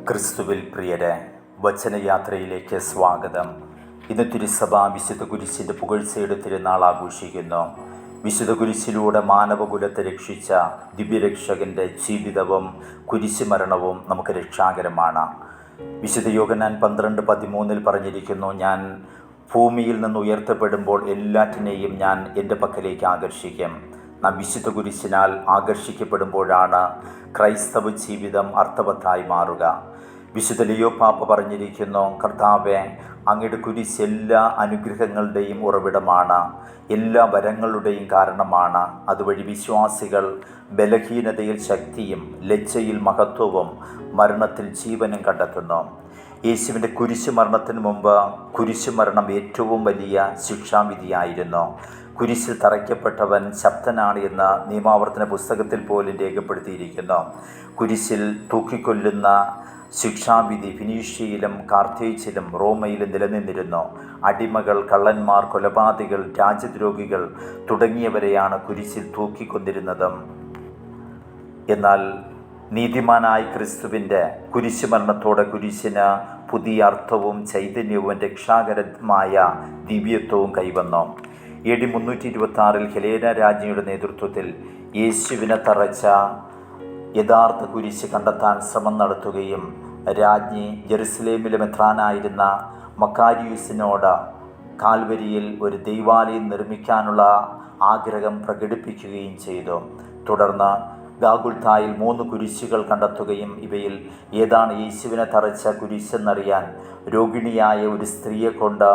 ക്രിസ്തുവിൽ പ്രിയരെ, വചനയാത്രയിലേക്ക് സ്വാഗതം. ഇന്ന് തിരുസഭ വിശുദ്ധ കുരിശിൻ്റെ പുകഴ്ചയുടെ തിരുനാൾ ആഘോഷിക്കുന്നു. വിശുദ്ധ കുരിശിലൂടെ മാനവകുലത്തെ രക്ഷിച്ച ദിവ്യരക്ഷകൻ്റെ ജീവിതവും കുരിശുമരണവും നമുക്ക് രക്ഷാകരമാണ്. വിശുദ്ധ യോഹന്നാൻ 12:13 പറഞ്ഞിരിക്കുന്നു, ഞാൻ ഭൂമിയിൽ നിന്ന് ഉയർത്തപ്പെടുമ്പോൾ എല്ലാറ്റിനെയും ഞാൻ എൻ്റെ പക്കലേക്ക് ആകർഷിക്കും. നാം വിശുദ്ധ കുരിശിനാൽ ആകർഷിക്കപ്പെടുമ്പോഴാണ് ക്രൈസ്തവ ജീവിതം അർത്ഥവത്തായി മാറുക. വിശുദ്ധ ലിയോ പാപ്പ പറഞ്ഞിരിക്കുന്നു, കർത്താവേ, അങ്ങയുടെ കുരിശ് എല്ലാ അനുഗ്രഹങ്ങളുടെയും ഉറവിടമാണ്, എല്ലാ വരങ്ങളുടെയും കാരണമാണ്. അതുവഴി വിശ്വാസികൾ ബലഹീനതയിൽ ശക്തിയും ലജ്ജയിൽ മഹത്വവും മരണത്തിൽ ജീവനും കണ്ടെത്തുന്നു. യേശുവിൻ്റെ കുരിശുമരണത്തിന് മുമ്പ് കുരിശുമരണം ഏറ്റവും വലിയ ശിക്ഷാവിധിയായിരുന്നു. കുരിശിൽ തറയ്ക്കപ്പെട്ടവൻ ശബ്ദനാണ് എന്ന് നിയമാവർത്തന പുസ്തകത്തിൽ പോലും രേഖപ്പെടുത്തിയിരിക്കുന്നു. കുരിശിൽ തൂക്കിക്കൊല്ലുന്ന ശിക്ഷാവിധി ഫിനീഷ്യയിലും കാർത്തേജിലും റോമയിലും നിലനിന്നിരുന്നു. അടിമകൾ, കള്ളന്മാർ, കൊലപാതകികൾ, രാജ്യദ്രോഹികൾ തുടങ്ങിയവരെയാണ് കുരിശിൽ തൂക്കിക്കൊന്നിരുന്നത്. എന്നാൽ നീതിമാനായ ക്രിസ്തുവിൻ്റെ കുരിശുമരണത്തോടെ കുരിശിന് പുതിയ അർത്ഥവും ചൈതന്യവും രക്ഷാകരമായ ദിവ്യത്വവും കൈവന്നു. AD 326 ഹെലേന രാജ്ഞിയുടെ നേതൃത്വത്തിൽ യേശുവിനെ തറച്ച യഥാർത്ഥ കുരിശ് കണ്ടെത്താൻ ശ്രമം നടത്തുകയും രാജ്ഞി ജെറുസലേമിലെ മെത്രാനായിരുന്ന മക്കാരിയൂസിനോട് കാൽവരിയിൽ ഒരു ദൈവാലയം നിർമ്മിക്കാനുള്ള ആഗ്രഹം പ്രകടിപ്പിക്കുകയും ചെയ്തു. തുടർന്ന് ഗാഗുൽത്തായിൽ 3 കുരിശുകൾ കണ്ടെത്തുകയും ഇവയിൽ ഏതാണ് യേശുവിനെ തറച്ച കുരിശെന്നറിയാൻ രോഗിണിയായ ഒരു സ്ത്രീയെ കൊണ്ട്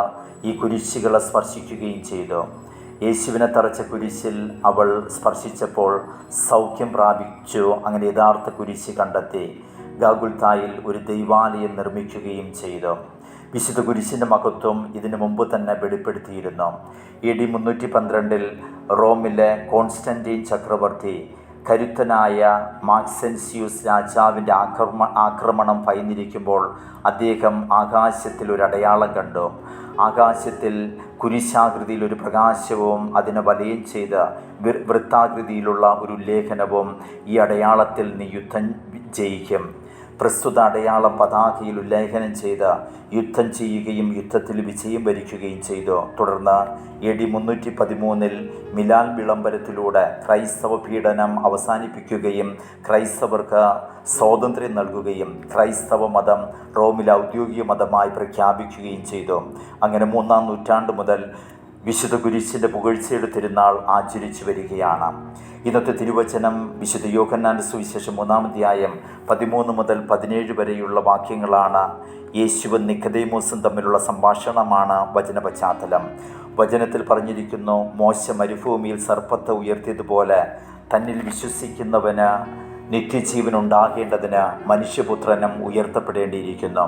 ഈ കുരിശുകളെ സ്പർശിക്കുകയും ചെയ്തു. യേശുവിനെ തറച്ച കുരിശിൽ അവൾ സ്പർശിച്ചപ്പോൾ സൗഖ്യം പ്രാപിച്ചു. അങ്ങനെ യഥാർത്ഥ കുരിശ് കണ്ടെത്തി ഗാഗുൽത്തായിൽ ഒരു ദൈവാലയം നിർമ്മിക്കുകയും ചെയ്തു. വിശുദ്ധ കുരിശിൻ്റെ മഹത്വം ഇതിനു മുമ്പ് തന്നെ വെളിപ്പെടുത്തിയിരുന്നു. AD 312 റോമിലെ കോൺസ്റ്റന്റീൻ ചക്രവർത്തി കരുത്തനായ മാക്സെൻസിയൂസ് രാജാവിൻ്റെ ആക്രമണം ഭയന്നിരിക്കുമ്പോൾ അദ്ദേഹം ആകാശത്തിൽ ഒരു അടയാളം കണ്ടു. ആകാശത്തിൽ കുരിശാകൃതിയിൽ ഒരു പ്രകാശവും അതിനെ വലയം ചെയ്ത് വൃത്താകൃതിയിലുള്ള ഒരു ഉല്ലേഖനവും, ഈ അടയാളത്തിൽ നീ യുദ്ധം ജയിക്കും. പ്രസ്തുത അടയാളം പതാകയിൽ ഉല്ലേഖനം ചെയ്ത് യുദ്ധം ചെയ്യുകയും യുദ്ധത്തിൽ വിജയം വരിക്കുകയും ചെയ്തു. തുടർന്ന് AD 313 മിലാൻ വിളംബരത്തിലൂടെ ക്രൈസ്തവ പീഡനം അവസാനിപ്പിക്കുകയും ക്രൈസ്തവർക്ക് സ്വാതന്ത്ര്യം നൽകുകയും ക്രൈസ്തവ മതം റോമിൽ ഔദ്യോഗിക മതമായി പ്രഖ്യാപിക്കുകയും ചെയ്തു. അങ്ങനെ 3-ാം നൂറ്റാണ്ട് മുതൽ വിശുദ്ധ കുരിശിൻ്റെ പുകഴ്ചയുടെ തിരുനാൾ ആചരിച്ചു വരികയാണ്. ഇന്നത്തെ തിരുവചനം വിശുദ്ധ യോഹന്നാൻ്റെ സുവിശേഷം 3-ാം അധ്യായം 13 മുതൽ 17 വരെയുള്ള വാക്യങ്ങളാണ്. യേശുവും നിക്കോദേമോസും തമ്മിലുള്ള സംഭാഷണമാണ് വചന പശ്ചാത്തലം. വചനത്തിൽ പറഞ്ഞിരിക്കുന്നു, മോശ മരുഭൂമിയിൽ സർപ്പത്തെ ഉയർത്തിയതുപോലെ തന്നിൽ വിശ്വസിക്കുന്നവന് നിത്യജീവൻ ഉണ്ടാകേണ്ടതിന് മനുഷ്യപുത്രനും ഉയർത്തപ്പെടേണ്ടിയിരിക്കുന്നു.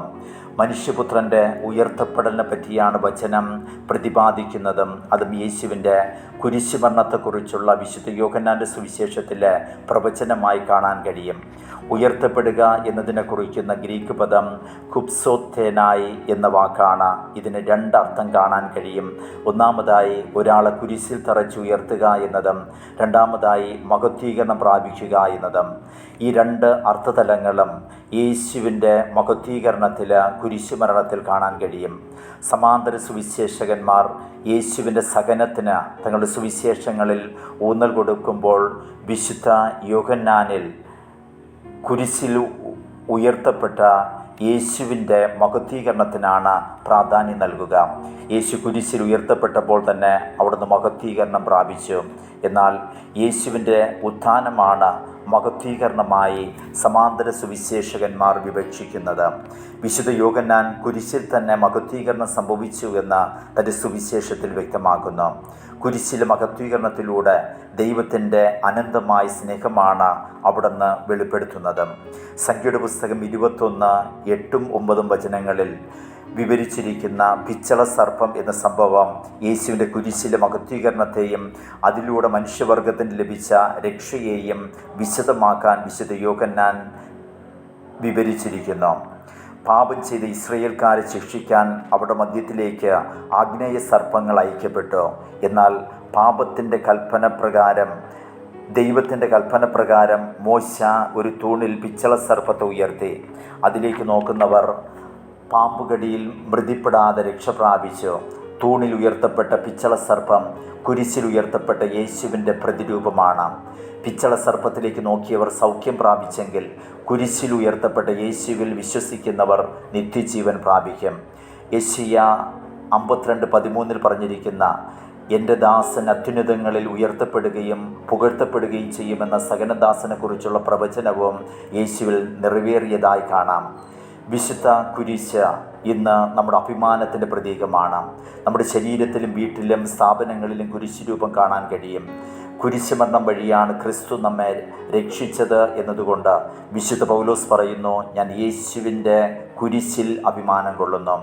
മനുഷ്യപുത്രൻ്റെ ഉയർത്തപ്പെടലിനെ പറ്റിയാണ് വചനം പ്രതിപാദിക്കുന്നതും. അതും യേശുവിൻ്റെ കുരിശുമരണത്തെക്കുറിച്ചുള്ള വിശുദ്ധ യോഹന്നാൻ്റെ സുവിശേഷത്തിലെ പ്രവചനമായി കാണാൻ കഴിയും. ഉയർത്തപ്പെടുക എന്നതിനെ കുറിക്കുന്ന ഗ്രീക്ക് പദം കുപ്സോത്തേനായി എന്ന വാക്കാണ്. ഇതിന് 2 അർത്ഥം കാണാൻ കഴിയും. ഒന്നാമതായി ഒരാളെ കുരിശിൽ തറച്ചുയർത്തുക എന്നതും രണ്ടാമതായി മഹത്വീകരണം പ്രാപിക്കുക എന്നതും. ഈ 2 അർത്ഥതലങ്ങളും യേശുവിൻ്റെ മഹത്വീകരണത്തിൽ കുരിശുമരണത്തിൽ കാണാൻ കഴിയും. സമാന്തര സുവിശേഷകന്മാർ യേശുവിൻ്റെ സഹനത്തിന് തങ്ങളുടെ സുവിശേഷങ്ങളിൽ ഊന്നൽ കൊടുക്കുമ്പോൾ വിശുദ്ധ യോഹന്നാനിൽ കുരിശിൽ ഉയർത്തപ്പെട്ട യേശുവിൻ്റെ മഹത്വീകരണത്തിനാണ് പ്രാധാന്യം നൽകുക. യേശു കുരിശിൽ ഉയർത്തപ്പെട്ടപ്പോൾ തന്നെ അവിടുന്ന് മഹത്വീകരണം പ്രാപിച്ചു. എന്നാൽ യേശുവിൻ്റെ ഉത്ഥാനമാണ് മഹത്വീകരണമായി സമാന്തര സുവിശേഷകന്മാർ വിവക്ഷിക്കുന്നത്. വിശുദ്ധ യോഹന്നാൻ കുരിശിൽ തന്നെ മഹത്വീകരണം സംഭവിച്ചു എന്ന് തൻ്റെ സുവിശേഷത്തിൽ വ്യക്തമാക്കുന്നു. കുരിശിലെ മഹത്വീകരണത്തിലൂടെ ദൈവത്തിൻ്റെ അനന്തമായ സ്നേഹമാണ് അവിടുന്ന് വെളിപ്പെടുത്തുന്നത്. സംഖ്യയുടെ പുസ്തകം 21, 8, 9 വചനങ്ങളിൽ വിവരിച്ചിരിക്കുന്ന പിച്ചള സർപ്പം എന്ന സംഭവം യേശുവിൻ്റെ കുരിശിലെ മഹത്വീകരണത്തെയും അതിലൂടെ മനുഷ്യവർഗത്തിന് ലഭിച്ച രക്ഷയെയും വിശദമാക്കാൻ വിശുദ്ധ യോഹന്നാൻ വിവരിച്ചിരിക്കുന്നു. പാപം ചെയ്ത ഇസ്രായേൽക്കാരെ ശിക്ഷിക്കാൻ അവിടെ മധ്യത്തിലേക്ക് ആഗ്നേയ സർപ്പങ്ങൾ അയക്കപ്പെട്ടു. എന്നാൽ പാപത്തിൻ്റെ കൽപ്പന പ്രകാരം ദൈവത്തിൻ്റെ കൽപ്പന പ്രകാരം മോശ ഒരു തൂണിൽ പിച്ചള സർപ്പത്തെ ഉയർത്തി. അതിലേക്ക് നോക്കുന്നവർ പാമ്പുകടിയിൽ മൃതിപ്പെടാതെ രക്ഷ പ്രാപിച്ചു. തൂണിൽ ഉയർത്തപ്പെട്ട പിച്ചള സർപ്പം കുരിശിൽ ഉയർത്തപ്പെട്ട യേശുവിൻ്റെ പ്രതിരൂപമാണ്. പിച്ചള സർപ്പത്തിലേക്ക് നോക്കിയവർ സൗഖ്യം പ്രാപിച്ചെങ്കിൽ കുരിശിൽ ഉയർത്തപ്പെട്ട യേശുവിൽ വിശ്വസിക്കുന്നവർ നിത്യജീവൻ പ്രാപിക്കും. യെശയ്യാ 52:13 പറഞ്ഞിരിക്കുന്ന എൻ്റെ ദാസൻ അത്യുന്നതങ്ങളിൽ ഉയർത്തപ്പെടുകയും പുകഴ്ത്തപ്പെടുകയും ചെയ്യുമെന്ന സകലദാസനെക്കുറിച്ചുള്ള പ്രവചനവും യേശുവിൽ നിറവേറിയതായി കാണാം. വിശുദ്ധ കുരിശ് ഇന്ന് നമ്മുടെ അഭിമാനത്തിൻ്റെ പ്രതീകമാണ്. നമ്മുടെ ശരീരത്തിലും വീട്ടിലും സ്ഥാപനങ്ങളിലും കുരിശ് രൂപം കാണാൻ കഴിയും. കുരിശ് മരണം വഴിയാണ് ക്രിസ്തു നമ്മെ രക്ഷിച്ചത് എന്നതുകൊണ്ട് വിശുദ്ധ പൗലോസ് പറയുന്നു, ഞാൻ യേശുവിൻ്റെ കുരിശിൽ അഭിമാനം കൊള്ളുന്നു.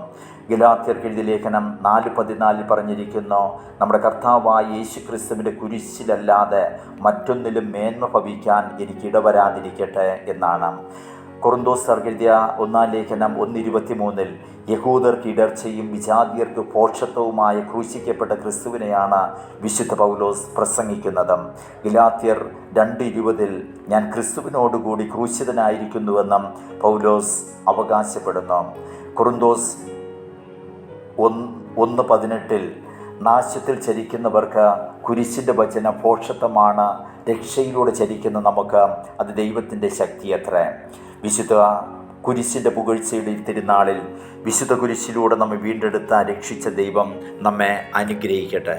ഗലാത്യർക്ക് എഴുതിയ ലേഖനം 4:14 പറഞ്ഞിരിക്കുന്നു, നമ്മുടെ കർത്താവായ യേശു ക്രിസ്തുവിൻ്റെ കുരിശിലല്ലാതെ മറ്റൊന്നിലും മേന്മ ഭവിക്കാൻ എനിക്ക് ഇടവരാതിരിക്കട്ടെ എന്നാണ്. കൊറിന്തോസ്യർക്ക് എഴുതിയ 1 ലേഖനം 1:23 യഹൂദർക്ക് ഇടർച്ചയും വിജാതിയർക്ക് പോഷത്വവുമായ ക്രൂശിക്കപ്പെട്ട ക്രിസ്തുവിനെയാണ് വിശുദ്ധ പൗലോസ് പ്രസംഗിക്കുന്നത്. ഗലാത്യർ 2:20 ഞാൻ ക്രിസ്തുവിനോടുകൂടി ക്രൂശിതനായിരിക്കുന്നുവെന്നും പൗലോസ് അവകാശപ്പെടുന്നു. കൊറിന്തോസ് 1:18 നാശത്തിൽ ചരിക്കുന്നവർക്ക് കുരിശിൻ്റെ വചനം പോഷത്വമാണ്, രക്ഷയിലൂടെ ചരിക്കുന്ന നമുക്ക് അത് ദൈവത്തിൻ്റെ ശക്തിയത്രേ. വിശുദ്ധ കുരിശിൻ്റെ പുകഴ്ചയുടെ തിരുനാളിൽ വിശുദ്ധ കുരിശിലൂടെ നമ്മെ വീണ്ടെടുത്ത രക്ഷിച്ച ദൈവം നമ്മെ അനുഗ്രഹിക്കട്ടെ.